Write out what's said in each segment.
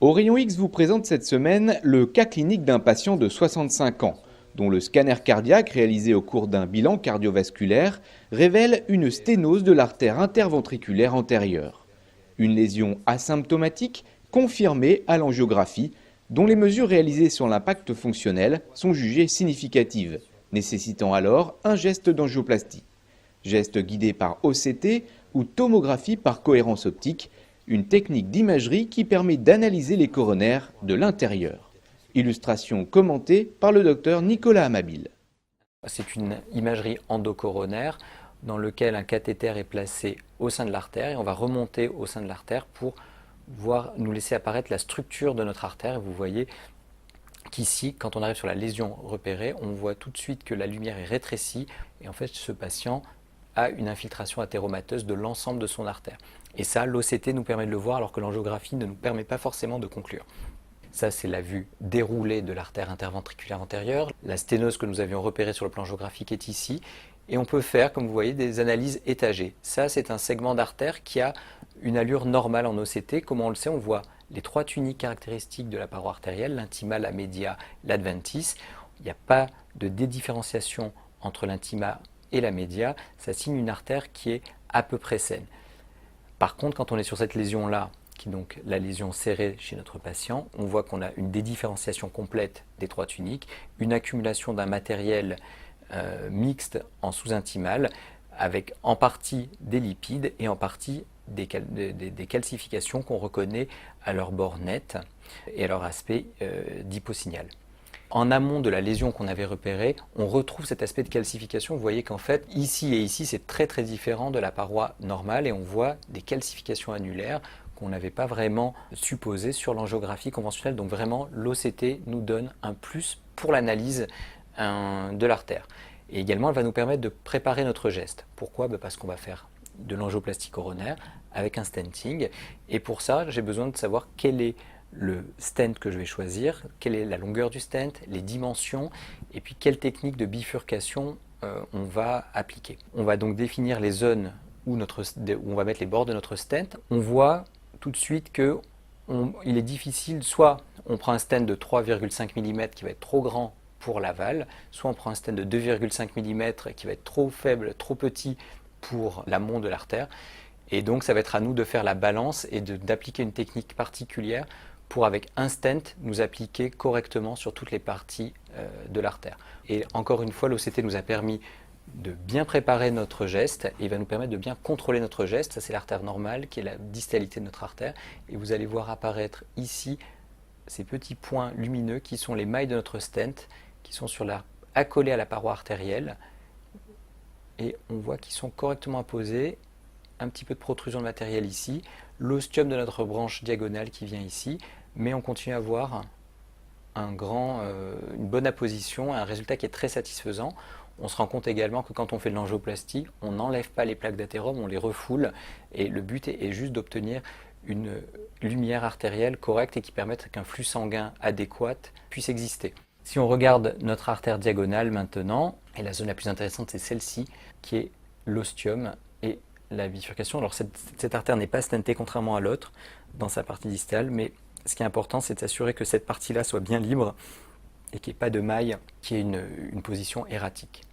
Au Rayon X vous présente cette semaine le cas clinique d'un patient de 65 ans, dont le scanner cardiaque réalisé au cours d'un bilan cardiovasculaire révèle une sténose de l'artère interventriculaire antérieure. Une lésion asymptomatique confirmée à l'angiographie, dont les mesures réalisées sur l'impact fonctionnel sont jugées significatives, nécessitant alors un geste d'angioplastie. Geste guidé par OCT ou tomographie par cohérence optique, une technique d'imagerie qui permet d'analyser les coronaires de l'intérieur. Illustration commentée par le docteur Nicolas Amabil. C'est une imagerie endocoronaire dans laquelle un cathéter est placé au sein de l'artère et on va remonter au sein de l'artère pour nous laisser apparaître la structure de notre artère. Et vous voyez qu'ici, quand on arrive sur la lésion repérée, on voit tout de suite que la lumière est rétrécie et en fait ce patient a une infiltration athéromateuse de l'ensemble de son artère. Et ça, l'OCT nous permet de le voir alors que l'angiographie ne nous permet pas forcément de conclure. Ça, c'est la vue déroulée de l'artère interventriculaire antérieure. La sténose que nous avions repérée sur le plan angiographique est ici. Et on peut faire, comme vous voyez, des analyses étagées. Ça, c'est un segment d'artère qui a une allure normale en OCT. Comment on le sait? On voit les trois tuniques caractéristiques de la paroi artérielle, l'intima, la media, l'adventice. Il n'y a pas de dédifférenciation entre l'intima et la média, ça signe une artère qui est à peu près saine. Par contre, quand on est sur cette lésion-là, qui est donc la lésion serrée chez notre patient, on voit qu'on a une dédifférenciation complète des trois tuniques, une accumulation d'un matériel mixte en sous-intimal, avec en partie des lipides et en partie des calcifications qu'on reconnaît à leur bord net et à leur aspect d'hyposignal. En amont de la lésion qu'on avait repérée, on retrouve cet aspect de calcification. Vous voyez qu'en fait, ici et ici, c'est très très différent de la paroi normale et on voit des calcifications annulaires qu'on n'avait pas vraiment supposées sur l'angiographie conventionnelle. Donc vraiment, l'OCT nous donne un plus pour l'analyse de l'artère. Et également, elle va nous permettre de préparer notre geste. Pourquoi? Parce qu'on va faire de l'angioplastie coronaire avec un stenting. Et pour ça, j'ai besoin de savoir quel est le stent que je vais choisir, quelle est la longueur du stent, les dimensions, et puis quelle technique de bifurcation on va appliquer. On va donc définir les zones où on va mettre les bords de notre stent. On voit tout de suite qu'il est difficile, soit on prend un stent de 3,5 mm qui va être trop grand pour l'aval, soit on prend un stent de 2,5 mm qui va être trop faible, trop petit pour l'amont de l'artère. Et donc ça va être à nous de faire la balance et d'appliquer une technique particulière pour, avec un stent, nous appliquer correctement sur toutes les parties de l'artère. Et encore une fois, l'OCT nous a permis de bien préparer notre geste et il va nous permettre de bien contrôler notre geste. Ça, c'est l'artère normale qui est la distalité de notre artère. Et vous allez voir apparaître ici ces petits points lumineux qui sont les mailles de notre stent, qui sont accolés à la paroi artérielle. Et on voit qu'ils sont correctement apposés. Un petit peu de protrusion de matériel ici, l'ostium de notre branche diagonale qui vient ici, mais on continue à avoir une bonne apposition, un résultat qui est très satisfaisant. On se rend compte également que quand on fait de l'angioplastie, on n'enlève pas les plaques d'athérome, on les refoule, et le but est juste d'obtenir une lumière artérielle correcte et qui permette qu'un flux sanguin adéquat puisse exister. Si on regarde notre artère diagonale maintenant, et la zone la plus intéressante c'est celle-ci, qui est l'ostium et la bifurcation. Alors cette artère n'est pas stentée contrairement à l'autre dans sa partie distale, mais ce qui est important, c'est de s'assurer que cette partie-là soit bien libre et qu'il n'y ait pas de maille qui ait une position erratique.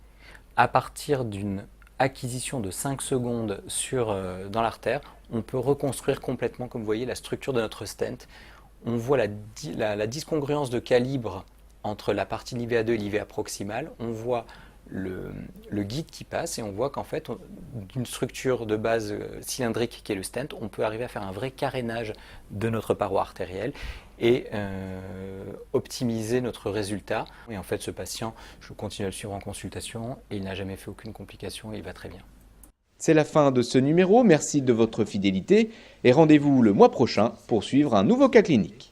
À partir d'une acquisition de 5 secondes dans l'artère, on peut reconstruire complètement, comme vous voyez, la structure de notre stent. On voit la discongruence de calibre entre la partie l'IVA2 et l'IVA proximale. On voit le guide qui passe et on voit qu'en fait, d'une structure de base cylindrique qui est le stent, on peut arriver à faire un vrai carénage de notre paroi artérielle et optimiser notre résultat. Et en fait, ce patient, je continue à le suivre en consultation et il n'a jamais fait aucune complication et il va très bien. C'est la fin de ce numéro, merci de votre fidélité et rendez-vous le mois prochain pour suivre un nouveau cas clinique.